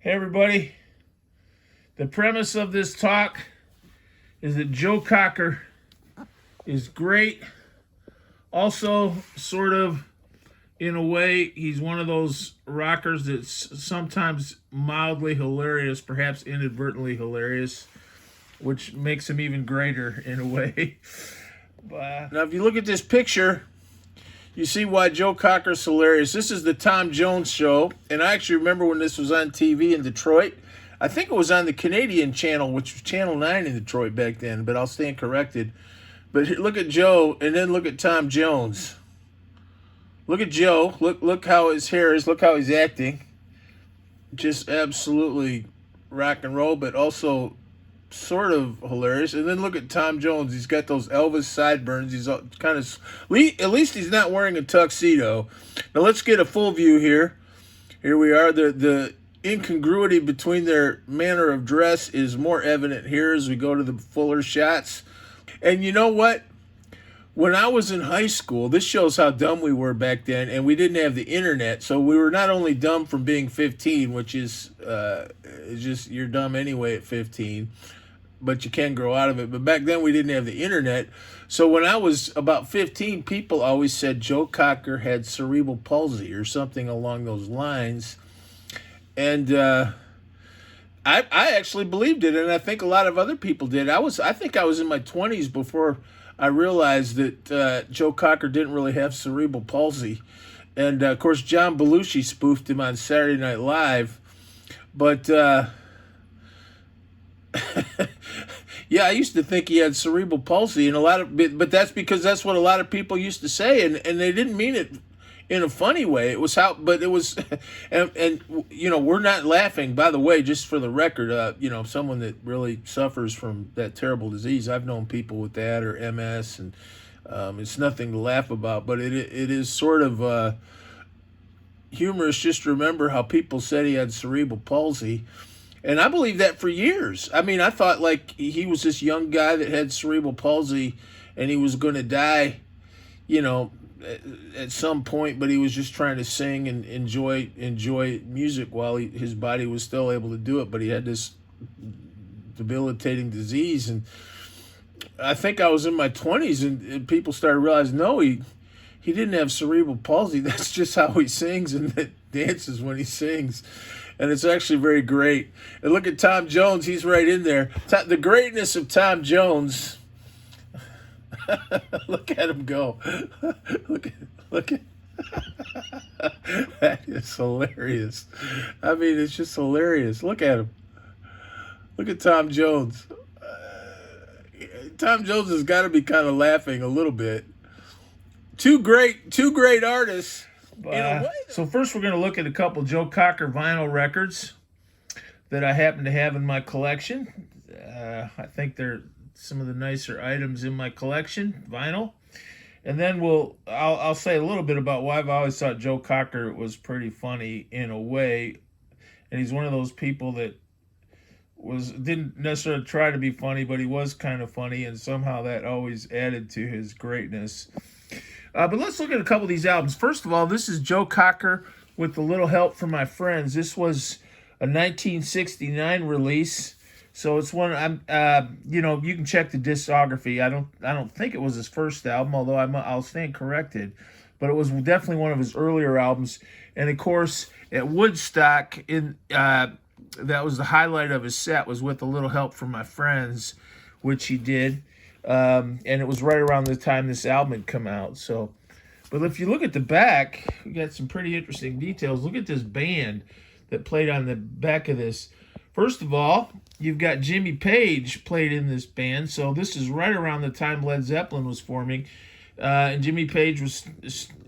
Hey everybody, the premise of this talk is that Joe Cocker is great. Also, sort of, in a way, he's one of those rockers that's sometimes mildly hilarious, perhaps inadvertently hilarious, which makes him even greater in a way. Now, if you look at this picture, you see why Joe Cocker's hilarious. This is the Tom Jones show, and I actually remember when this was on TV in Detroit. I think it was on the Canadian channel, which was Channel 9 in Detroit back then, but I'll stand corrected. But here, look at Joe, and then look at Tom Jones. Look at Joe. Look how his hair is. Look how he's acting. Just absolutely rock and roll, but also sort of hilarious. And then look at Tom Jones. He's got those Elvis sideburns. He's kind of, at least he's not wearing a tuxedo. Now let's get a full view here. Here we are. The incongruity between their manner of dress is more evident here as we go to the fuller shots. And you know what? When I was in high school, this shows how dumb we were back then, and we didn't have the internet, so we were not only dumb from being 15, which is just, you're dumb anyway at 15, but you can grow out of it. But back then we didn't have the internet, so when I was about 15, people always said Joe Cocker had cerebral palsy or something along those lines, and I actually believed it, and I think a lot of other people did. I think I was in my 20s before I realized that Joe Cocker didn't really have cerebral palsy. And, of course, John Belushi spoofed him on Saturday Night Live. But, yeah, I used to think he had cerebral palsy, and but that's because that's what a lot of people used to say, and they didn't mean it in a funny way. It was but it was, and you know, we're not laughing, by the way, just for the record, you know, someone that really suffers from that terrible disease. I've known people with that or MS, and it's nothing to laugh about, but it is sort of humorous just to remember how people said he had cerebral palsy. And I believed that for years. I mean, I thought like he was this young guy that had cerebral palsy and he was going to die, you know, at some point, but he was just trying to sing and enjoy music while his body was still able to do it, but he had this debilitating disease. And I think I was in my 20s and people started realizing, no, he didn't have cerebral palsy. That's just how he sings and dances when he sings. And it's actually very great. And look at Tom Jones. He's right in there. The greatness of Tom Jones. Look at him go. Look at that is hilarious. I mean, it's just hilarious. Look at him. Look at Tom Jones. Tom Jones has got to be kind of laughing a little bit. Two great artists. In a way. So first we're going to look at a couple Joe Cocker vinyl records that I happen to have in my collection. I think they're some of the nicer items in my collection, vinyl. And then I'll say a little bit about why I've always thought Joe Cocker was pretty funny in a way. And he's one of those people that didn't necessarily try to be funny, but he was kind of funny, and somehow that always added to his greatness. But let's look at a couple of these albums. First of all, this is Joe Cocker with A Little Help from My Friends. This was a 1969 release. So it's one you know, you can check the discography. I don't think it was his first album, although I'll stand corrected, but it was definitely one of his earlier albums. And of course, at Woodstock, that was the highlight of his set, was with A Little Help from My Friends, which he did, and it was right around the time this album had come out. So, but if you look at the back, we got some pretty interesting details. Look at this band that played on the back of this. First of all, you've got Jimmy Page played in this band, so this is right around the time Led Zeppelin was forming. And Jimmy Page was,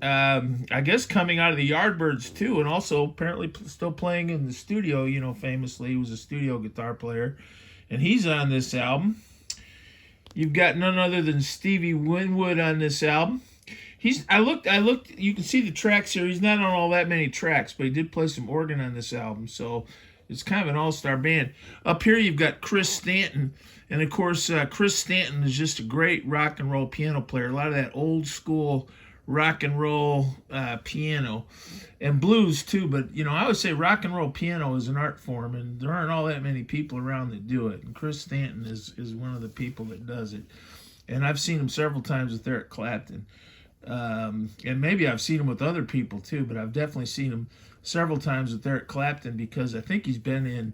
I guess, coming out of the Yardbirds too, and also apparently still playing in the studio, you know, famously. He was a studio guitar player, and he's on this album. You've got none other than Stevie Winwood on this album. I looked, you can see the tracks here. He's not on all that many tracks, but he did play some organ on this album, so it's kind of an all-star band. Up here you've got Chris Stanton, and of course Chris Stanton is just a great rock and roll piano player. A lot of that old school rock and roll piano and blues too. But you know, I would say rock and roll piano is an art form, and there aren't all that many people around that do it. And Chris Stanton is one of the people that does it. And I've seen him several times with Eric Clapton. And maybe I've seen him with other people too, but I've definitely seen him several times with Eric Clapton, because I think he's been in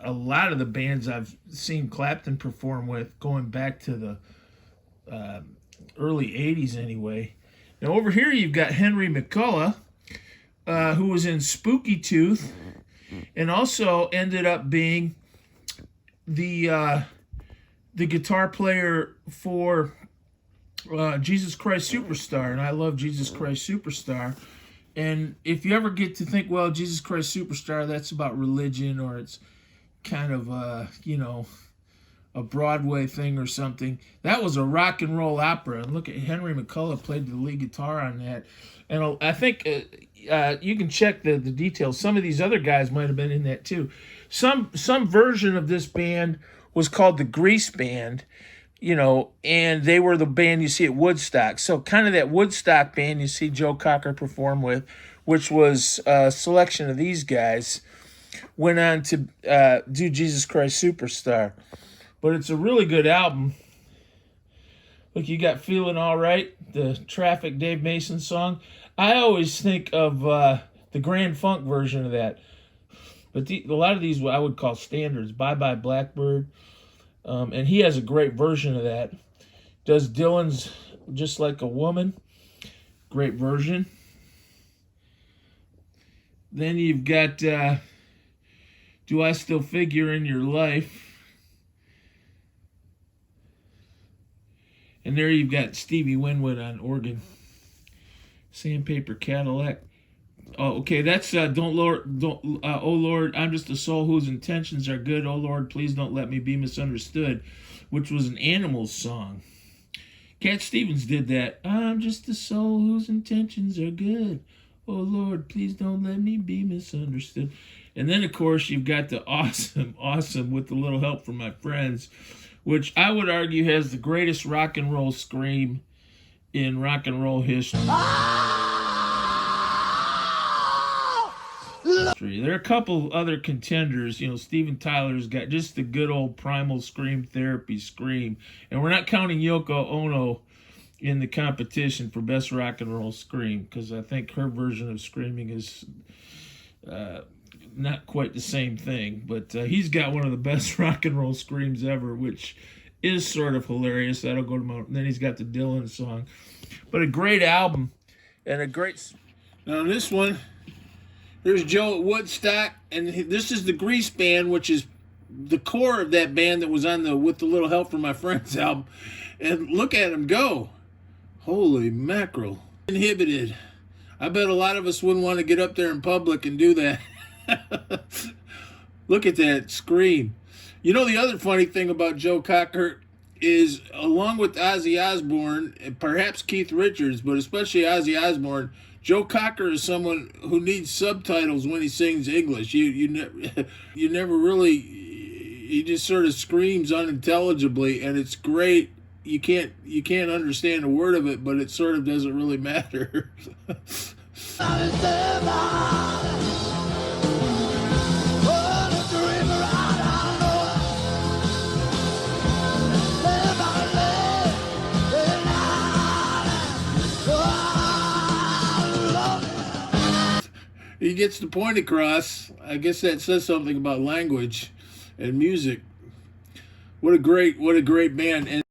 a lot of the bands I've seen Clapton perform with, going back to the early 80s anyway. Now over here you've got Henry McCullough, who was in Spooky Tooth and also ended up being the guitar player for Jesus Christ Superstar, and I love Jesus Christ Superstar. And if you ever get to think, well, Jesus Christ Superstar, that's about religion, or it's kind of you know, a Broadway thing or something, that was a rock and roll opera. And look at Henry McCullough played the lead guitar on that. And I think you can check the details. Some of these other guys might have been in that too. Some version of this band was called the Grease Band, you know, and they were the band you see at Woodstock. So kind of that Woodstock band you see Joe Cocker perform with, which was a selection of these guys, went on to do Jesus Christ Superstar. But it's a really good album. Look, you got Feeling All Right, the Traffic Dave Mason song. I always think of the Grand Funk version of that. But a lot of these I would call standards. Bye Bye Blackbird. And he has a great version of that. Does Dylan's Just Like a Woman. Great version. Then you've got Do I Still Figure in Your Life. And there you've got Stevie Winwood on organ. Sandpaper Cadillac. Oh, okay, that's oh Lord, I'm just a soul whose intentions are good. Oh Lord, please don't let me be misunderstood, which was an Animals song. Cat Stevens did that. I'm just a soul whose intentions are good. Oh Lord, please don't let me be misunderstood. And then of course you've got the awesome With a Little Help from My Friends, which I would argue has the greatest rock and roll scream in rock and roll history. There are a couple other contenders. You know, Steven Tyler's got just the good old Primal Scream Therapy scream. And we're not counting Yoko Ono in the competition for best rock and roll scream, because I think her version of screaming is not quite the same thing. But he's got one of the best rock and roll screams ever, which is sort of hilarious. That'll go to my... And then he's got the Dylan song. But a great album and a great... Now this one... There's Joe at Woodstock, and this is the Grease Band, which is the core of that band that was on the With a Little Help from My Friends album. And look at him go. Holy mackerel. Inhibited. I bet a lot of us wouldn't want to get up there in public and do that. Look at that scream. You know, the other funny thing about Joe Cocker is, along with Ozzy Osbourne, and perhaps Keith Richards, but especially Ozzy Osbourne, Joe Cocker is someone who needs subtitles when he sings English. You never really, he just sort of screams unintelligibly, and it's great. You can't understand a word of it, but it sort of doesn't really matter. He gets the point across. I guess that says something about language and music. What a great band. And